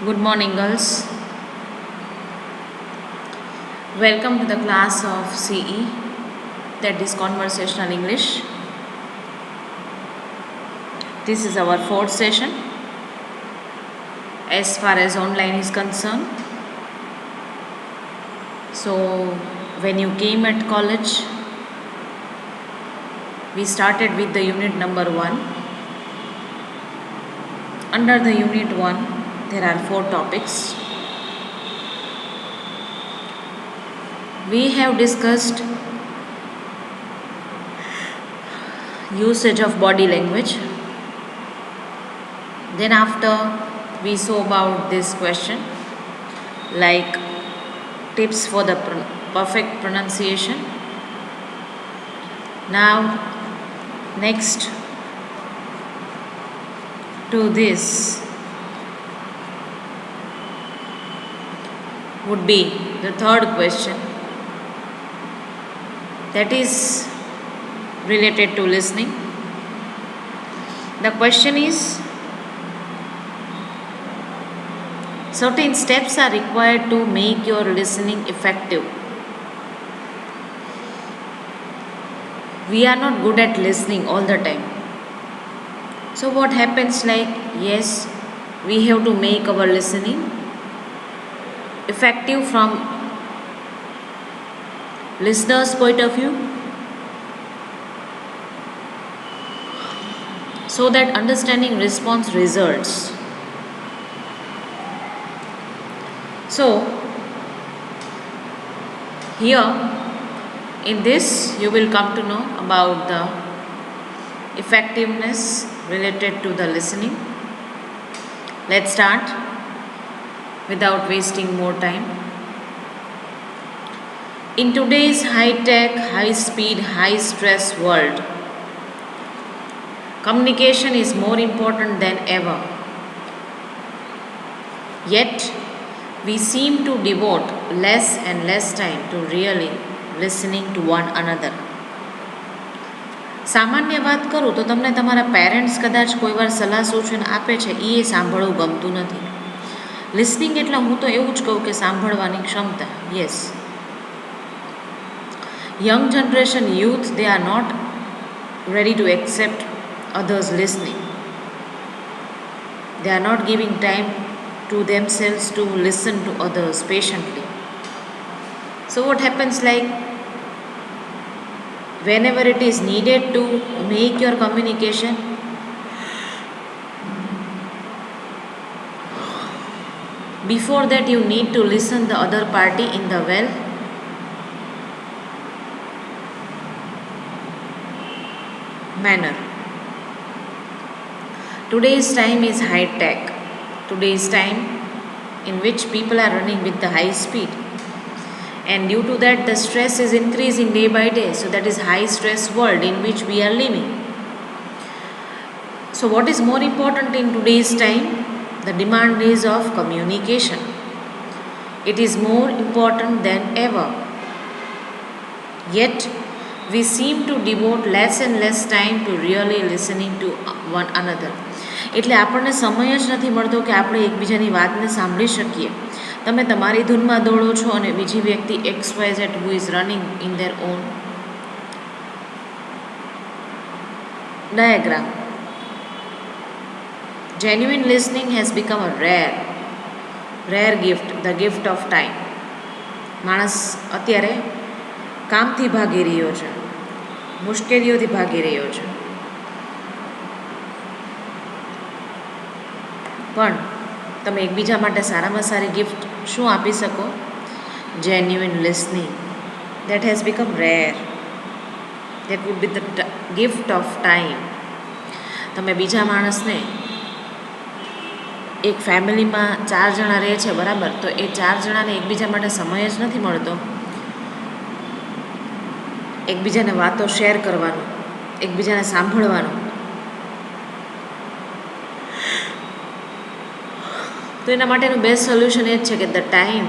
Good morning, girls. Welcome to the class of CE, that is Conversational English. This is our fourth session as far as online is concerned. So, when you came at college, we started with the unit number 1. Under the unit 1, there are 4 topics. We have discussed usage of body language. Then after we saw about this question like tips for the perfect pronunciation. Now next to this would be the third question, that is related to listening. The question is, certain steps are required to make your listening effective. We are not good at listening all the time. So what happens, like, yes, we have to make our listening effective from listener's point of view, so that understanding response results. So here in this you will come to know about the effectiveness related to the listening. Let's start without wasting more time. In today's high-tech, high-speed, high-stress world, communication is more important than ever. Yet, we seem to devote less and less time to really listening to one another. સામાન્ય વાત કરું તો તમને તમારા parents કદાચ કોઈ વાર સલાહ સૂચન આપે છે એ સાંભળવું ગમતું નથી. લિસનિંગ એટલે હું તો એવું જ કહું કે સાંભળવાની ક્ષમતા. Yes, young generation youth, they are not ready to accept others listening. They are not giving time to themselves to listen to others patiently. So what happens, like, whenever it is needed to make your communication before that you need to listen the other party in the well manner. Today's time is high tech. Today's time in which people are running with the high speed, and due to that the stress is increasing day by day. So that is high stress world in which we are living. So what is more important in today's time? The demand is of communication. It is more important than ever. Yet we seem to devote less and less time to really listening to one another. એટલે આપણને સમય જ નથી મળતો કે આપણે એકબીજાની વાતને સાંભળી શકીએ. તમે તમારી ધૂનમાં દોડો છો અને બીજી વ્યક્તિ XYZ who is running in their own diagram. Genuine listening has become a rare gift, the gift of time. માણસ અત્યારે કામથી ભાગી રહ્યો છે, મુશ્કેલીઓથી ભાગી રહ્યો છે, પણ તમે એકબીજા માટે સારામાં સારી ગિફ્ટ શું આપી શકો? Genuine listening. That has become rare. That would be the gift of time. તમે બીજા માણસને, એક ફેમિલીમાં 4 જણા રહે છે, બરાબર, તો એ 4 જણાને એકબીજા માટે સમય જ નથી મળતો. એકબીજાને વાતો શેર કરવાનું, એકબીજાને સાંભળવાનું. તો એના માટેનું બેસ્ટ સોલ્યુશન એ જ છે કે the time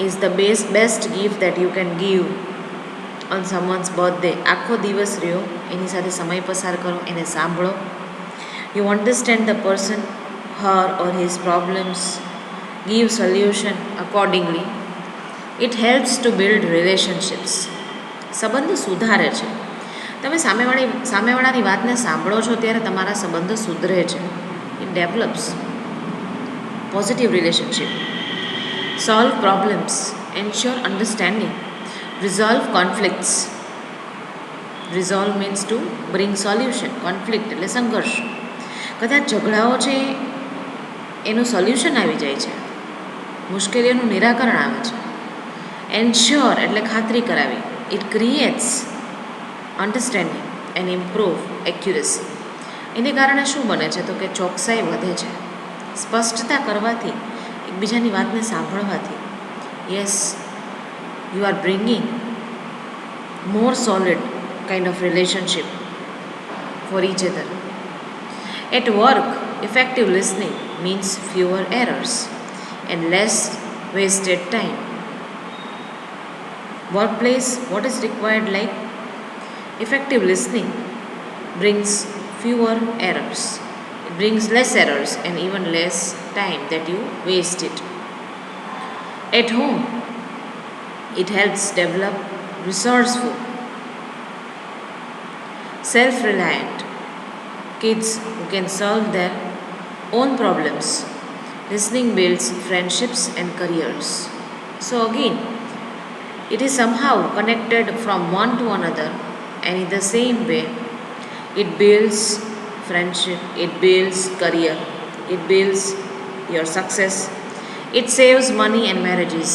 is the best gift that you can give on સમવન્સ birthday. આખો દિવસ રહ્યો, એની સાથે સમય પસાર કરો, એને સાંભળો. You understand the person, her or his problems. give solution accordingly. It helps to build relationships. સંબંધ સુધારે છે. તમે સામેવાળાની વાતને સાંભળો છો ત્યારે તમારા સંબંધો સુધરે છે. It develops positive relationship. Solve problems, ensure understanding, resolve conflicts. Resolve means to bring solution. Conflict એટલે સંઘર્ષ. કદાચ ઝઘડાઓ છે એનું સોલ્યુશન આવી જાય છે, મુશ્કેલીઓનું નિરાકરણ આવે છે. એન્શ્યોર એટલે ખાતરી કરાવી. It creates understanding and improve accuracy. એને કારણે શું બને છે તો કે ચોકસાઈ વધે છે. સ્પષ્ટતા કરવાથી, એકબીજાની વાતને સાંભળવાથી, yes, you are bringing more solid kind of relationship for each other. At work, effective listening means fewer errors and less wasted time. Workplace, what is required like? Effective listening brings fewer errors. It brings less errors and even less time that you waste it. At home, it helps develop resourceful, self-reliant kids who can solve their own problems. Listening builds friendships and careers. So again, it is somehow connected from one to another, and in the same way, it builds friendship, it builds career, it builds your success, it saves money and marriages.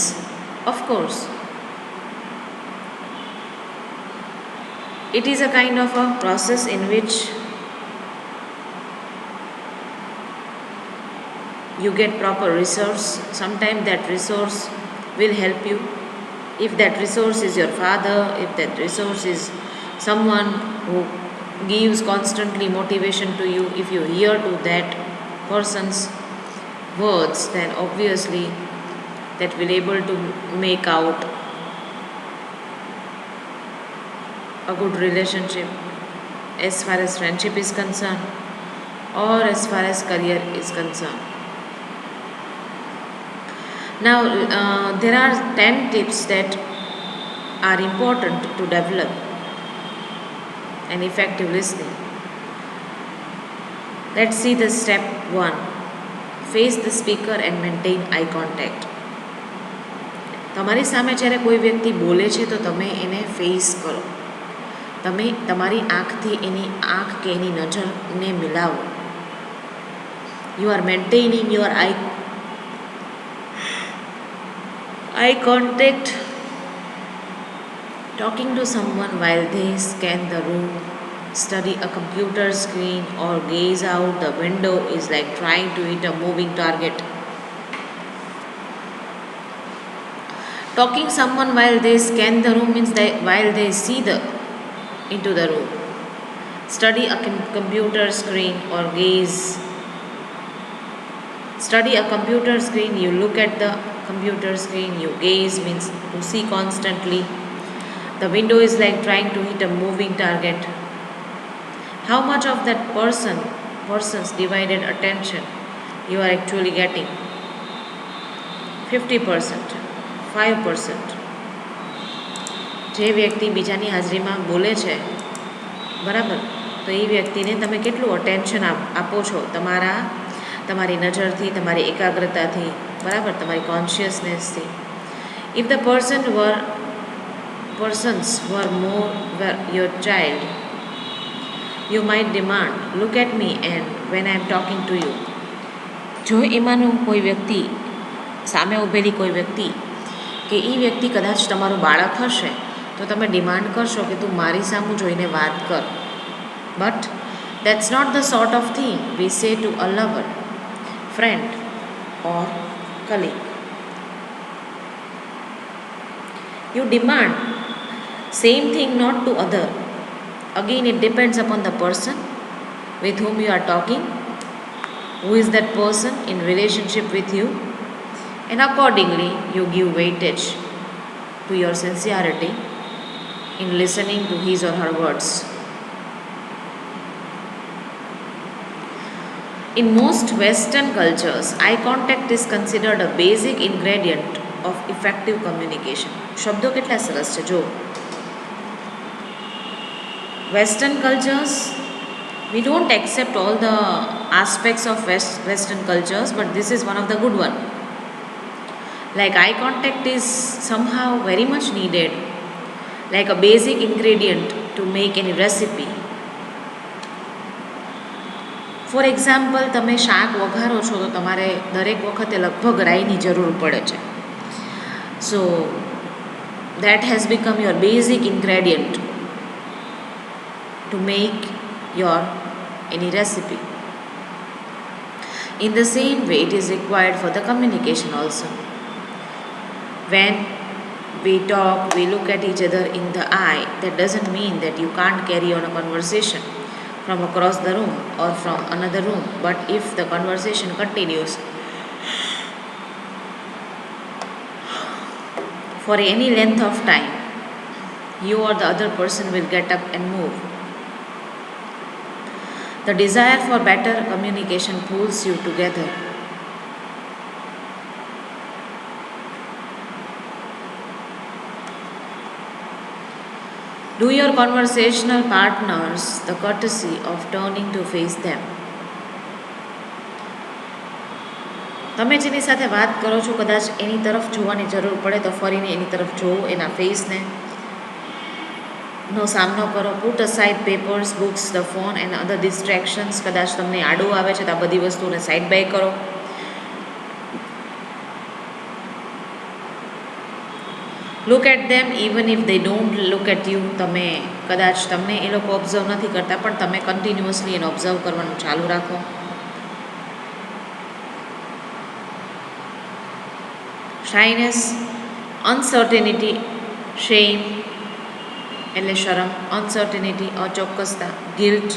Of course, it is a kind of a process in which you get proper resource. Sometimes that resource will help you. If that resource is your father, if that resource is someone who gives constantly motivation to you, if you hear to that person's words, then obviously that will able to make out a good relationship as far as friendship is concerned or as far as career is concerned. Now, there are 10 tips that are important to develop an effective listening. Let's see the step 1. Face the speaker and maintain eye contact. તમારી સામે જ્યારે કોઈ વ્યક્તિ બોલે છે તો તમે એને ફેસ કરો. તમે તમારી આંખથી એની આંખ કે એની નજરને મિલાવો. You are maintaining your eye contact. Talking to someone while they scan the room, study a computer screen, or gaze out the window is like trying to hit a moving target. Talking someone while they scan the room means that while they see into the room. Study a computer screen or gaze. Study a computer screen, you look at the computer screen, you gaze means to see constantly. The window is like trying to hit a moving target. How much of that person's divided attention you are actually getting? 50%, 5%. જે વ્યક્તિ બીજાની હાજરીમાં બોલે છે, બરાબર, તો એ વ્યક્તિને તમે કેટલું અટેન્શન આપો છો તમારી નજરથી, તમારી એકાગ્રતાથી, બરાબર, તમારી કોન્શિયસનેસથી. If the persons were more your child, you might demand, look at me and when I am talking to you. જો એમાંનું કોઈ વ્યક્તિ, સામે ઊભેલી કોઈ વ્યક્તિ કે એ વ્યક્તિ કદાચ તમારું બાળક હશે તો તમે ડિમાન્ડ કરશો કે તું મારી સામું જોઈને વાત કર. But that's not the sort of thing we say to a lover, friend or colleague. You demand same thing not to other. Again, it depends upon the person with whom you are talking, who is that person in relationship with you, and accordingly you give weightage to your sincerity in listening to his or her words. In most Western cultures, eye contact is considered a basic ingredient of effective communication. શબ્દો કેટલા સરસ છે જો. Western cultures, we don't accept all the aspects of Western cultures, but this is one of the good one. Like eye contact is somehow very much needed, like a basic ingredient to make any recipe. For example, તમે શાક વઘારો છો તો તમારે દરેક વખતે લગભગ રાઈની જરૂર પડે છે. So that has become your basic ingredient to make your any recipe. In the same way, it is required for the communication also. When we talk, we look at each other in the eye, that doesn't mean that you can't carry on a conversation from across the room or from another room, but if the conversation continues for any length of time, you or the other person will get up and move. The desire for better communication pulls you together. Do your conversational partners the courtesy of turning to face them. તમે જેની સાથે વાત કરો છો કદાચ એની તરફ જોવાની જરૂર પડે તો ફરીને એની તરફ જોવો, એના ફેસને નો સામનો કરો. Put aside papers, books, the phone and other distractions. કદાચ તમને આડું આવે છે તો આ બધી વસ્તુને સાઇડ બાય કરો. Look at them even if they don't look at you. તમે કદાચ તમને એ લોકો ઓબ્ઝર્વ નથી કરતા પણ તમે કન્ટિન્યુઅસલી એને ઓબ્ઝર્વ કરવાનું ચાલુ રાખો. શાઇનેસ, અનસર્ટેનિટી, શેમ એટલે શરમ, અનસર્ટેનિટી અચોક્કસતા, ગિલ્ટ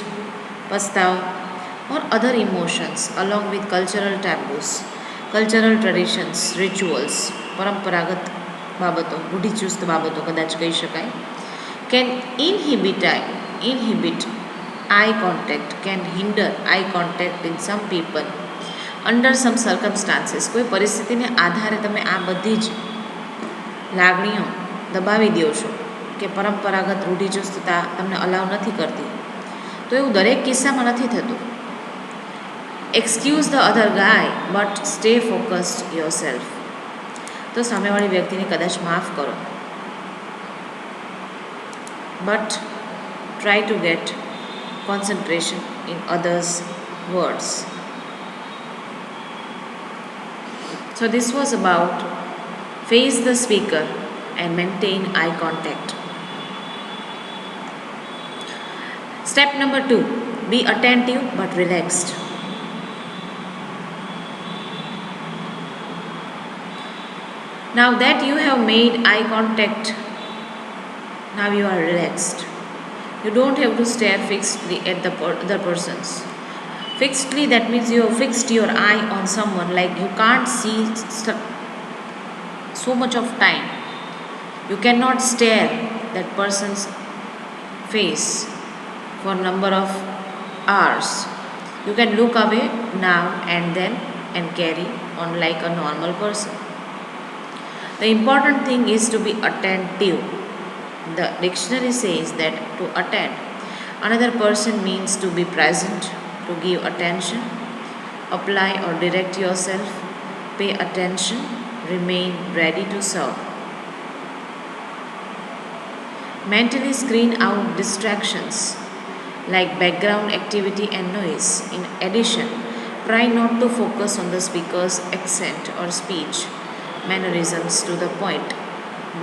પસ્તાવ or other emotions along with cultural taboos, cultural traditions, rituals, પરંપરાગત બાબતો, રૂઢિચુસ્ત બાબતો કદાચ કહી શકાય, can inhibit eye contact, can hinder eye contact in some people under some circumstances. કોઈ પરિસ્થિતિને આધારે તમે આ બધી જ લાગણીઓ દબાવી દો છો કે પરંપરાગત રૂઢિચુસ્તતા તમને અલાવ નથી કરતી, તો એવું દરેક કિસ્સામાં નથી થતું. Excuse the other guys but stay focused your self. તો સામેવાળી વ્યક્તિને કદાચ માફ કરો, but try to gate concentration in others words. So this was about face the speaker and maintain eye contact. Step number 2, be attentive but relaxed. Now that you have made eye contact, now you are relaxed. You don't have to stare fixedly at the other persons. Fixedly, that means you have fixed your eye on someone, like you can't see so much of time. You cannot stare that person's face for a number of hours. You can look away now and then and carry on like a normal person. The important thing is to be attentive. The dictionary says that to attend another person means to be present, to give attention, apply or direct yourself, pay attention, remain ready to serve. Mentally screen out distractions like background activity and noise. In addition, try not to focus on the speaker's accent or speech mannerisms to the point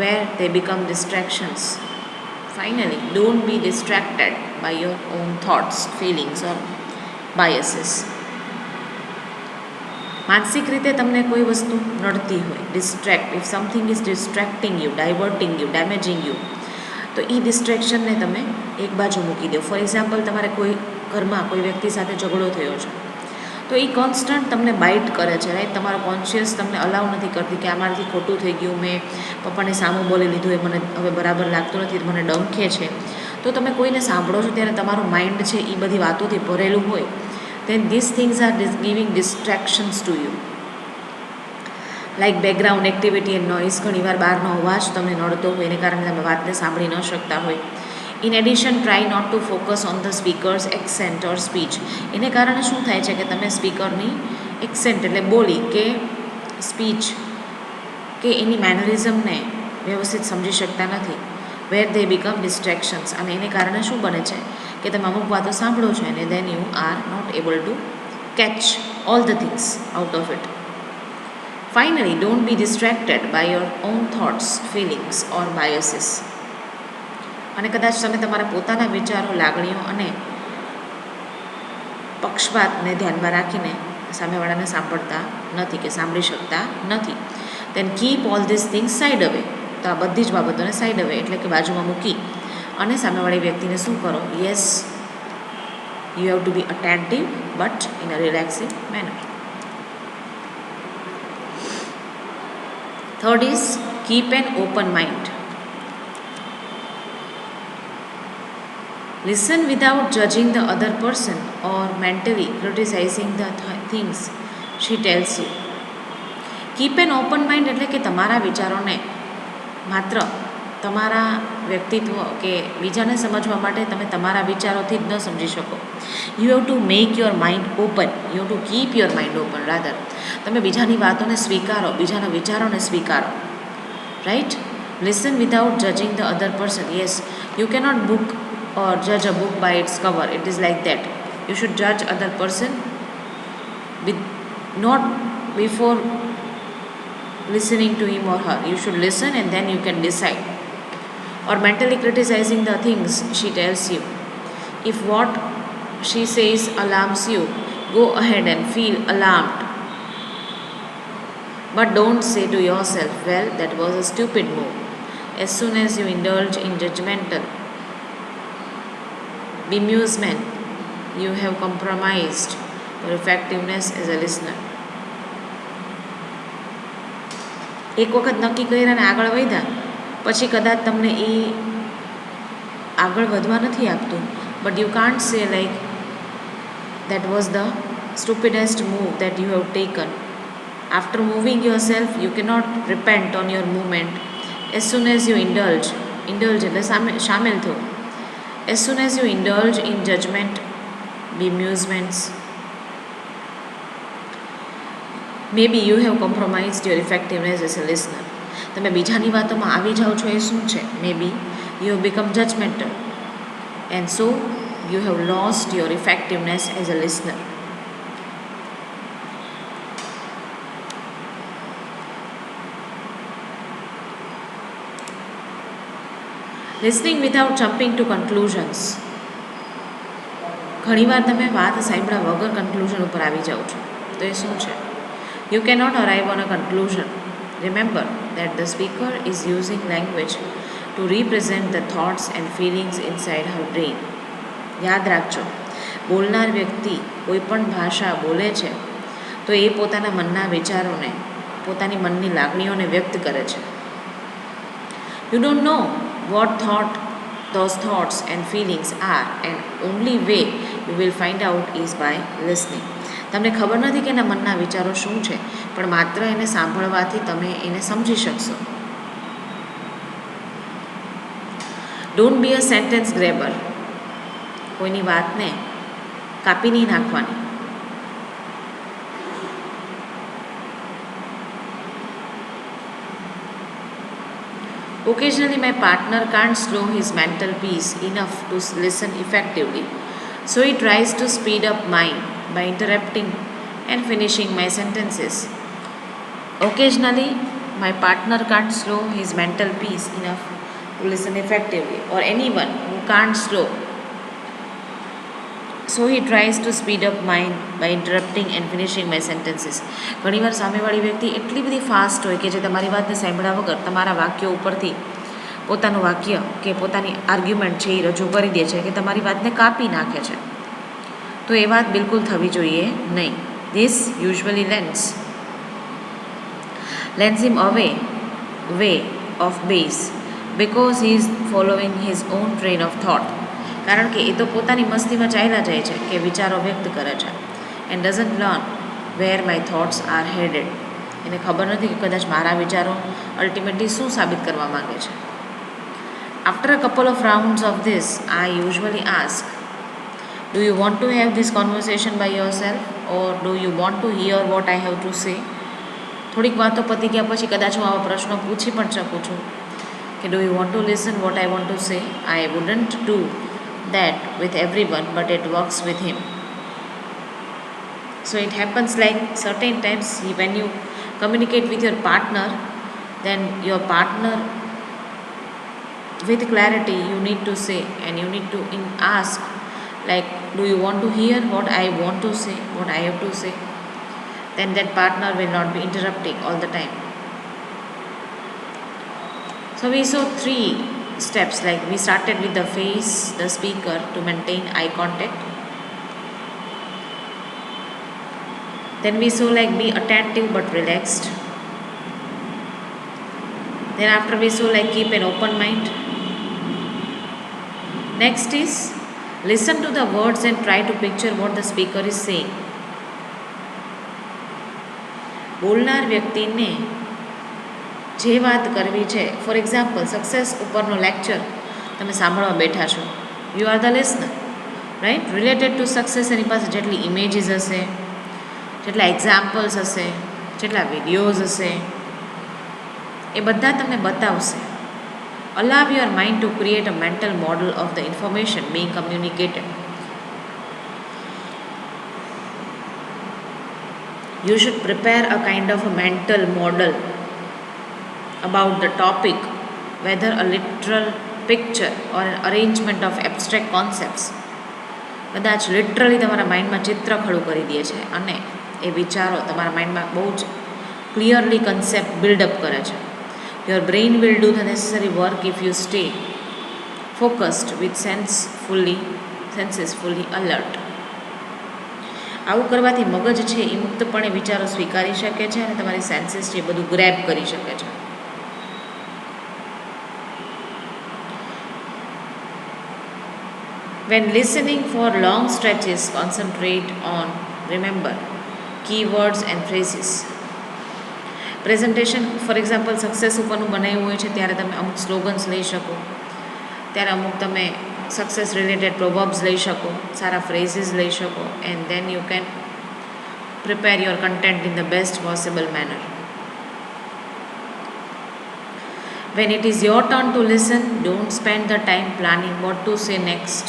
where they become distractions. Finally, don't be distracted by your own thoughts, feelings or biases. માનસિક રીતે તમને કોઈ વસ્તુ નડતી હોય, distract, if something is distracting you, ડાયવર્ટિંગ you, damaging you, તો એ ડિસ્ટ્રેક્શનને તમે એક બાજુ મૂકી દો. ફોર એક્ઝામ્પલ, તમારે કોઈ ઘરમાં કોઈ વ્યક્તિ સાથે ઝઘડો થયો છે તો એ કોન્સ્ટન્ટ તમને બાઇટ કરે છે, રાઈટ. તમારો કોન્શિયસ તમને અલાઉ નથી કરતી કે અમારાથી ખોટું થઈ ગયું, મેં પપ્પાને સામું બોલી લીધું, એ મને હવે બરાબર લાગતું નથી, મને ડંખે છે. તો તમે કોઈને સાંભળો છો ત્યારે તમારું માઇન્ડ છે એ બધી વાતોથી ભરેલું હોય, then these things are giving distractions to you. Like background activity and noise, ઘણીવાર બહારનો અવાજ તમને નડતો હોય એને કારણે તમે વાતને સાંભળી ન શકતા હોય. In addition try not to focus on the speaker's accent or speech. એને કારણે શું થાય છે કે તમે સ્પીકરની એક્સેન્ટ એટલે બોલી કે સ્પીચ કે એની મેનરિઝમને વ્યવસ્થિત સમજી શકતા નથી. વેર ધે બીકમ ડિસ્ટ્રેક્શન્સ. અને એને કારણે શું બને છે કે તમે અમુક વાતો સાંભળો છો અને then you are not able to catch all the things out of it. Finally, don't be distracted by your own thoughts, feelings or biases. અને કદાચ તમે તમારા પોતાના વિચારો, લાગણીઓ અને પક્ષપાતને ધ્યાનમાં રાખીને સામેવાળાને સાંભળતા નથી કે સાંભળી શકતા નથી. then keep all these things side away. તો આ બધી જ બાબતોને સાઈડ અવે એટલે કે બાજુમાં મૂકી અને સામેવાળી વ્યક્તિને શું કરો? Yes, you have to be attentive but in a relaxing manner. Third is keep an open mind. Listen without judging the other person or mentally criticizing the things she tells you. Keep an open mind એટલે કે તમારા વિચારોને માત્ર તમારા વ્યક્તિત્વ કે બીજાને સમજવા માટે તમે તમારા વિચારોથી જ ન સમજી શકો. You have to make your mind open. You have to keep your mind open rather. તમે બીજાની વાતોને સ્વીકારો, બીજાના વિચારોને સ્વીકારો. Right? Listen without judging the other person. Yes, you cannot book or judge a book by its cover. It is like that. You should judge other person with not before listening to him or her. You should listen and then you can decide. Or mentally criticizing the things she tells you. If what she says alarms you, go ahead and feel alarmed. But don't say to yourself, well, that was a stupid move. As soon as you indulge in judgmental bemusement, you have compromised your effectiveness as a listener. એક વખત નક્કી કર્યા ને આગળ વધ્યા પછી કદાચ તમને એ આગળ વધવા નથી આપતું. બટ યુ કાન્ટ સે like that was the stupidest move that you have taken. After moving yourself, you cannot repent on your movement. As soon as you indulge એટલે શામેલ થો. As soon as you indulge in judgment, bemusements, maybe you have compromised your effectiveness as a listener. તમે બીજાની વાતોમાં આવી જાઓ છો એ શું છે? Maybe you have become judgmental and so you have lost your effectiveness as a listener. Listening without jumping to conclusions. ઘણીવાર તમે વાત સાંભળ્યા વગર કન્ક્લુઝન ઉપર આવી જાઓ છો તો એ શું છે? You cannot arrive on a conclusion. Remember that the speaker is using language to represent the thoughts and feelings inside her brain. યાદ રાખજો, બોલનાર વ્યક્તિ કોઈ પણ ભાષા બોલે છે તો એ પોતાના મનના વિચારોને, પોતાની મનની લાગણીઓને વ્યક્ત કરે છે. You don't know what those thoughts and feelings are, and only way you will find out is by listening. તમને ખબર નથી કે એના મનના વિચારો શું છે, પણ માત્ર એને સાંભળવાથી તમે એને સમજી શકશો. Don't be a sentence grabber. કોઈની વાતને કાપી નહીં નાખવાની. Occasionally, my partner can't slow his mental peace enough to listen effectively, so he tries to speed up mine by interrupting and finishing my sentences. Occasionally, my partner can't slow his mental peace enough to listen effectively, or anyone who can't slow, so he tries to speed up mine by interrupting and finishing my sentences. ઘણીવાર સામેવાળી વ્યક્તિ એટલી બધી fast હોય કે જે તમારી વાતને સાંભળ્યા વગર તમારા વાક્યો ઉપરથી પોતાનું વાક્ય કે પોતાની આર્ગ્યુમેન્ટ છે એ રજૂ કરી દે છે કે તમારી વાતને કાપી નાખે છે. તો એ વાત બિલકુલ થવી જોઈએ નહીં. This usually lends him away way of base because he is following his own train of thought. કારણ કે એ તો પોતાની મસ્તીમાં ચાલ્યા જાય છે કે વિચારો વ્યક્ત કરે છે. and doesn't learn where my thoughts are headed. એને ખબર નથી કે કદાચ મારા વિચારો અલ્ટિમેટલી શું સાબિત કરવા માગે છે. After a couple of rounds of this, I usually ask, do you want to have this conversation by yourself or do you want to hear what I have to say? થોડીક વાતો પતી ગયા પછી કદાચ હું આવા પ્રશ્નો પૂછી પણ શકું છું કે do you want to listen what I want to say? I wouldn't do that with everyone, but it works with him. So it happens like certain times when you communicate with your partner, then your partner with clarity you need to say and you need to ask like, do you want to hear what I want to say, what I have to say? Then that partner will not be interrupting all the time. So we saw 3 steps, like we started with the face, the speaker, to maintain eye contact. Then we saw like be attentive but relaxed. Then after we saw like keep an open mind. Next is listen to the words and try to picture what the speaker is saying. બોલનાર વ્યક્તિને જે વાત કરવી છે, for example success ઉપરનો lecture તમે સાંભળવા બેઠા છો, you are the listener, right? Related to success એની પાસે જેટલી ઇમેજીસ હશે, જેટલા એક્ઝામ્પલ્સ હશે, જેટલા વિડીયોઝ હશે, એ બધા તમને બતાવશે. Allow your mind to create a mental model of the information being communicated. You should prepare a kind of a mental model about the topic, whether a literal picture or an arrangement of abstract concepts. કદાચ literally તમારા માઇન્ડમાં ચિત્ર ખડું કરી દે છે અને એ વિચારો તમારા માઇન્ડમાં બહુ જ ક્લિયરલી કન્સેપ્ટ બિલ્ડઅપ કરે છે. Your brain will do the necessary work if you stay focused with senses fully alert. આવું કરવાથી મગજ છે એ મુક્તપણે વિચારો સ્વીકારી શકે છે અને તમારી સેન્સીસ છે એ બધું ગ્રેબ કરી શકે છે. When listening for long stretches, concentrate on, remember, keywords and phrases. Presentation four example success ઉપરનું બનાવ્યું હોય છે ત્યારે તમે અમુક સ્લોગન્સ લઈ શકો, ત્યારે અમુક તમે સક્સેસ રિલેટેડ પ્રોવર્બ્સ લઈ શકો, સારા ફ્રેઝીસ લઈ શકો, and then you can prepare your content in the best possible manner. When it is your turn to listen, don't spend the time planning what to say next.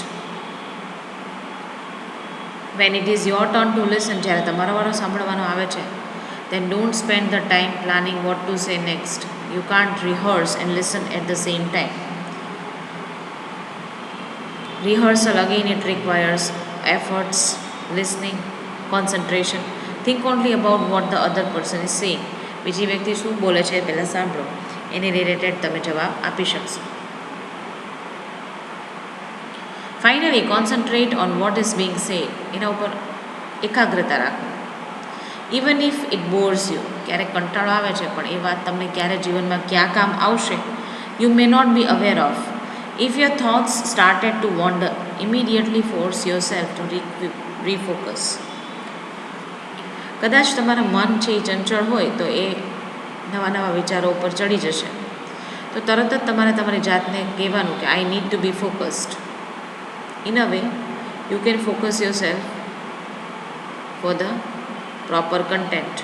When it is your turn to listen, જ્યારે તમારો વારો સાંભળવાનો આવે છે, then don't spend the time planning what to say next. You can't rehearse and listen at the same time. Rehearsal, again, it requires efforts, listening, concentration. Think only about what the other person is saying. બીજી વ્યક્તિ શું બોલે છે પહેલાં સાંભળો, એને related તમે જવાબ આપી શકશો. Finally concentrate on what is being said. એના ઉપર એકાગ્રતા રાખો. Even if it bores you, ક્યારેક કંટાળો આવે છે પણ એ વાત તમને ક્યારે જીવનમાં ક્યાં કામ આવશે, you may not be aware of. If your thoughts started to wander, immediately force yourself to refocus. કદાચ તમારા મન છે એ ચંચળ હોય તો એ નવા નવા વિચારો ઉપર ચડી જશે, તો તરત જ તમારે તમારી જાતને કહેવાનું કે I need to be focused. In a way you can focus yourself for the proper content.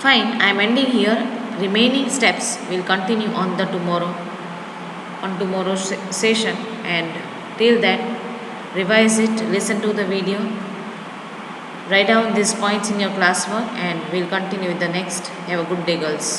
Fine, I am ending here. Remaining steps will continue on tomorrow's session, and till then revise it, listen to the video, write down these points in your classwork, and we'll continue with the next. Have a good day, girls.